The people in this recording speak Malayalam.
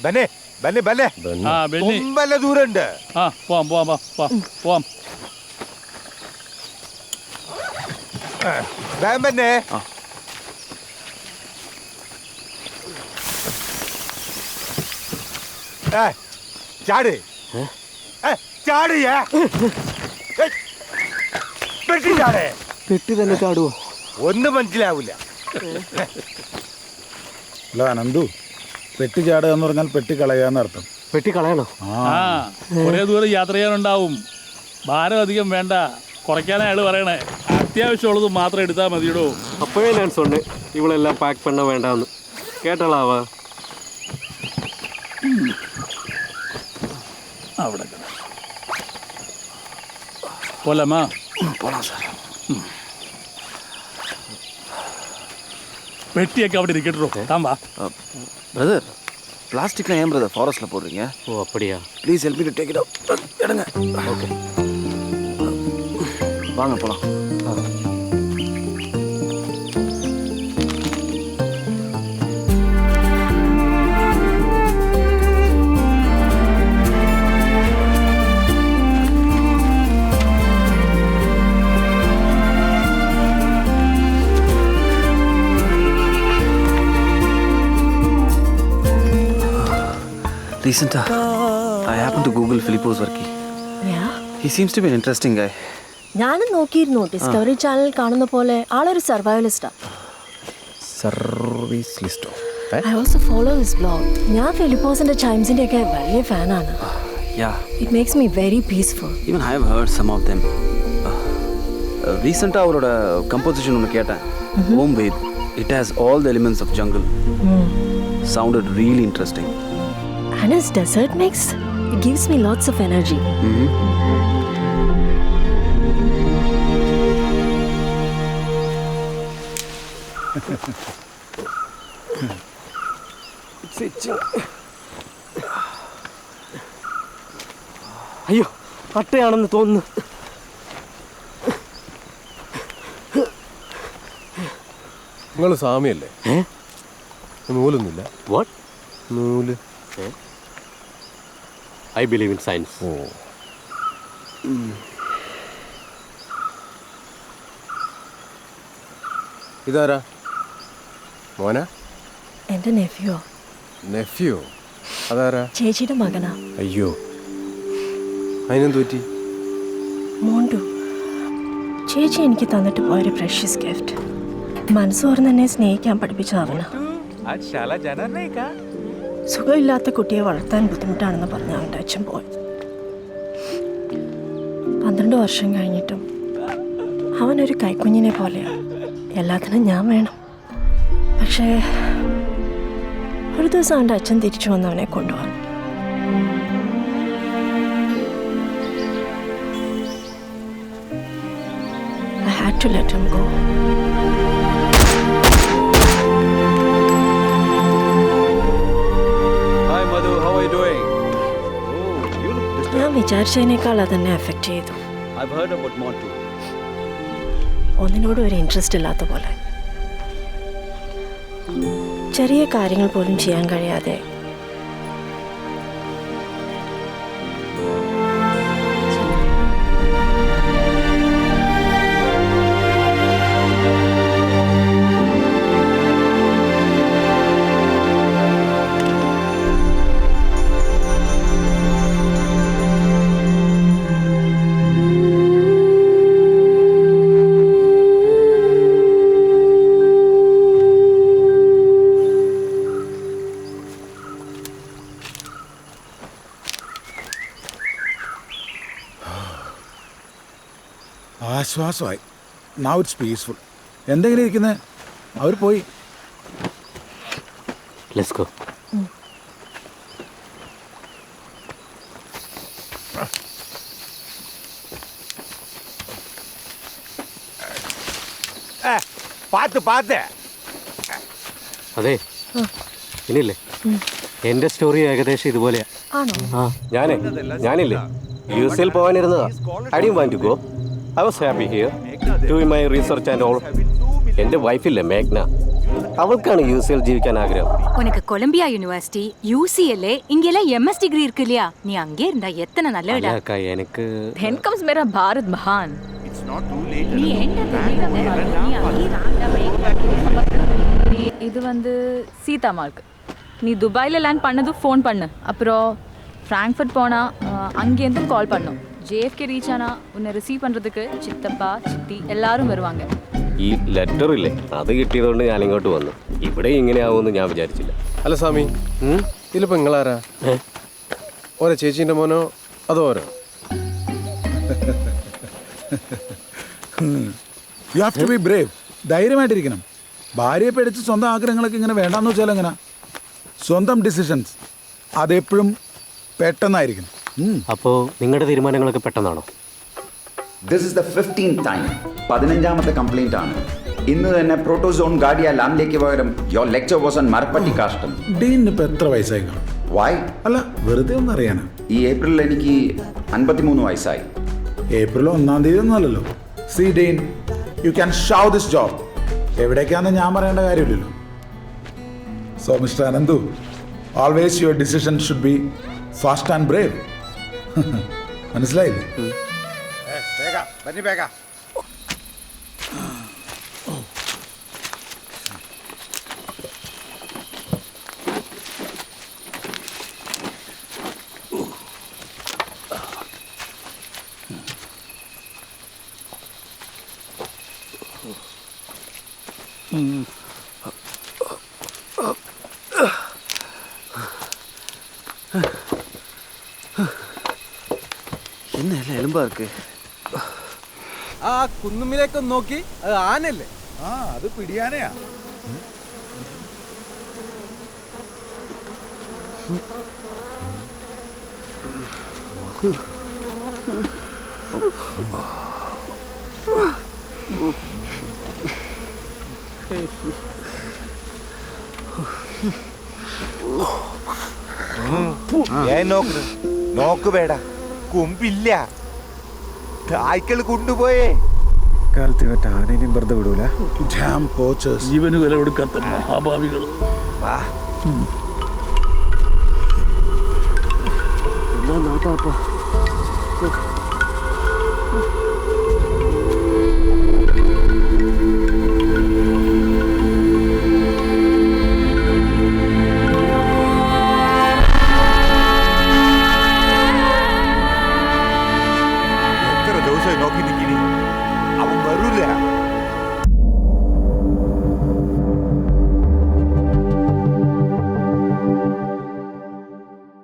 ബന്നെ ബന്നെ ബന്നെ ബന്നെ ദൂരമുണ്ട്. പോവാം. ബന്നെ ചാട് ചാട് പെട്ടി ചാടേ. പെട്ടി തന്നെ ചാടുവോ? ഒന്നും മനസ്സിലാവൂല. അല്ല അനന്തു, പെട്ടി ചാടുക എന്ന് പറഞ്ഞാൽ പെട്ടി കളയാന്ന് അർത്ഥം. പെട്ടി കളയണോ? കുറേ ദൂരം യാത്ര ചെയ്യാനുണ്ടാവും. ഭാരം അധികം വേണ്ട, കുറയ്ക്കാനാ അയാൾ പറയണേ. അത്യാവശ്യമുള്ളത് മാത്രം എടുത്താൽ മതിയിടോ. അപ്പോഴേ ഞാൻ சொன்னேன் ഇവളെല്ലാം പാക്ക് பண்ண വേണ്ടാന്ന്. കേട്ടളാവാ? അവിടെ പോലാമാ? പോലാം സാർ. പെട്ടിയൊക്കെ അവിടെ ഇരിക്കട്ടോ. താൻ വാ. பிரதர், பிளாஸ்டிக்லாம் ஏன் பிரதர் ஃபாரஸ்ட்டில் போடுறீங்க? ഓ அப்படியா? Please help me to take it out. எடுங்க. ஓகே, வாங்க போகலாம். Recently, I happened to Google Filippo's Varki. Yeah? He seems to be an interesting guy. ഞാനും നോക്കിയിരുന്നു. ഡിസ്കവറി ചാനൽ കാണുന്ന പോലെ ആളൊരു സർവൈവലിസ്റ്റാ. Service ലിസ്റ്റോ? I also follow his blog. ഞാൻ ഫിലിപ്പോസിന്റെ ചൈംസിന്റെ ഒക്കെ വലിയ ഫാനാണ്. Yeah. It makes me very peaceful. Even I have heard some of them. Recently, அவரோட composition ஒன்று கேட்டேன். Home Ved. It has all the elements of jungle. Sounded really interesting. And his dessert mix, it gives me lots of energy. അയ്യോ, അട്ടയാണെന്ന് തോന്നുന്നു. നിങ്ങൾ സ്വാമിയല്ലേ? നൂലൊന്നുമില്ല. വാട്ട്? നൂല്. I believe in science. ഓ, ഇതാരാ? മോന? എന്റെ നെഫ്യോ. നെഫ്യൂ? അതാരാ? ചേച്ചിയുടെ മകനാ. അയ്യോ, അതിനെന്ത് പറ്റി? മോണ്ടു. ചേച്ചി എനിക്ക് തന്നിട്ട് പോയൊരു പ്രഷ്യസ് ഗിഫ്റ്റ്. മനസ്സ് തുറന്ന് എന്നെ സ്നേഹിക്കാൻ പഠിപ്പിച്ച അവനാ. സുഖമില്ലാത്ത കുട്ടിയെ വളർത്താൻ ബുദ്ധിമുട്ടാണെന്ന് പറഞ്ഞ അവൻ്റെ അച്ഛൻ പോയത്. 12 വർഷം കഴിഞ്ഞിട്ടും അവനൊരു കൈക്കുഞ്ഞിനെ പോലെയാണ്. എല്ലാത്തിനും ഞാൻ വേണം. പക്ഷേ ഒരു ദിവസം അവൻ്റെ അച്ഛൻ തിരിച്ചു വന്ന് അവനെ കൊണ്ടുപോകാൻ. I had to let him go. ഞാൻ വിചാരിച്ചതിനേക്കാൾ അതെന്നെ എഫക്റ്റ് ചെയ്തു. ഒന്നിനോടും ഒരു ഇൻട്രസ്റ്റ് ഇല്ലാത്ത പോലെ. ചെറിയ കാര്യങ്ങൾ പോലും ചെയ്യാൻ കഴിയാതെ ആശ്വാസമായി. Now it's peaceful. എന്തെങ്കിലും ഇരിക്കുന്നത്? അവർ പോയി. Let's go. Path path. അതെ, ഇനിയില്ലേ എൻ്റെ സ്റ്റോറി ഏകദേശം ഇതുപോലെയാ. ആണോ? ഞാനില്ലേ USA പോകാനിരുന്നതാ. I didn't want to go. I was happy here doing my research and all. എൻ്റെ വൈഫില്ലേ മേഘ്ന, അവൾക്കാണ് യു സി എൽ ജീവിക്കാൻ ആഗ്രഹം. உனக்கு கொலம்பியா யூனிவர்சிட்டி UCLA இங்கெல்லாம் MS டிகிரி இருக்கு இல்லையா நீ அங்கே இருந்தா எத்தனை நல்ல അല്ല இடம் അക്ക, എനിക്ക് Then comes मेरा भारत महान. நீ இது வந்து சீதா மார்க். நீ துபாயில் லேண்ட் பண்ணது ஃபோன் பண்ணு. அப்புறம் ஃப்ராங்க்ஃபர்ட் போனால் அங்கேருந்தும் கால் பண்ணும். JFK ரீச் ஆனால் உன்னை ரிசீவ் பண்ணுறதுக்கு சித்தப்பா சித்தி எல்லாரும் வருவாங்க. ഈ ലെറ്റർ ഇല്ലേ, അത് കിട്ടിയതുകൊണ്ട് ഞാൻ ഇങ്ങോട്ട് വന്നു. ഇവിടെ ഇങ്ങനെയാവുമെന്ന് ഞാൻ വിചാരിച്ചില്ല. അല്ല സ്വാമി, ഇതിലിപ്പോ നിങ്ങളാരാ? ഓരോ ചേച്ചീൻ്റെ മോനോ അതോ ഓരോ? You have to be brave. ധൈര്യമായിട്ടിരിക്കണം. ഭാര്യയെ പേടിച്ച് സ്വന്തം ആഗ്രഹങ്ങളൊക്കെ ഇങ്ങനെ വേണ്ടാന്ന് വെച്ചാൽ എങ്ങനെ? സ്വന്തം ഡിസിഷൻസ് അതെപ്പോഴും പെട്ടെന്നായിരിക്കണം. അപ്പോൾ നിങ്ങളുടെ തീരുമാനങ്ങളൊക്കെ പെട്ടെന്നാണോ? This is the 15th time. 15ാമത്തെ കംപ്ലൈന്റ് ആണ്. ഇന്ന് തന്നെ പ്രോട്ടോസോൺ ഗാഡിയ ലാമിലേക്ക് പകരം യോർ ലെക്ചർ വാസ് ഓൺ മരപ്പട്ടി കാഷ്ടം. ഡീനിന് ഇപ്പം എത്ര വയസ്സായി കാണും? വൈ? അല്ല, വെറുതെ ഒന്ന് അറിയാനാ. ഈ ഏപ്രിലിൽ എനിക്ക് 53 വയസ്സായി. ഏപ്രിൽ 1-ാം തീയതി ഒന്നുമല്ലല്ലോ. See dean, you can show this job. എവിടേക്കാന്ന് ഞാൻ പറയേണ്ട കാര്യമില്ലല്ലോ. So mister Ananthu, always your decision should be fast and brave. മനസ്സിലായില്ലേ? വേഗം പനി വേഗം. എന്നല്ല എലുമ്പാർക്ക് ആ കുന്നുമ്മിലേക്കൊന്ന് നോക്കി, അത് ആനല്ലേ? ആ, അത് പിടിയാനയാ. നോക്ക് വേട, കുമ്പില്ല. തായ്ക്കൾ കൊണ്ടുപോയേ. കാലത്ത് മറ്റ ആനേനെയും വെറുതെ വിടൂല. Damn poachers. ജീവന് വില കൊടുക്കാത്ത മഹാഭാവികൾ. വാ. എന്നാ നോക്കാം.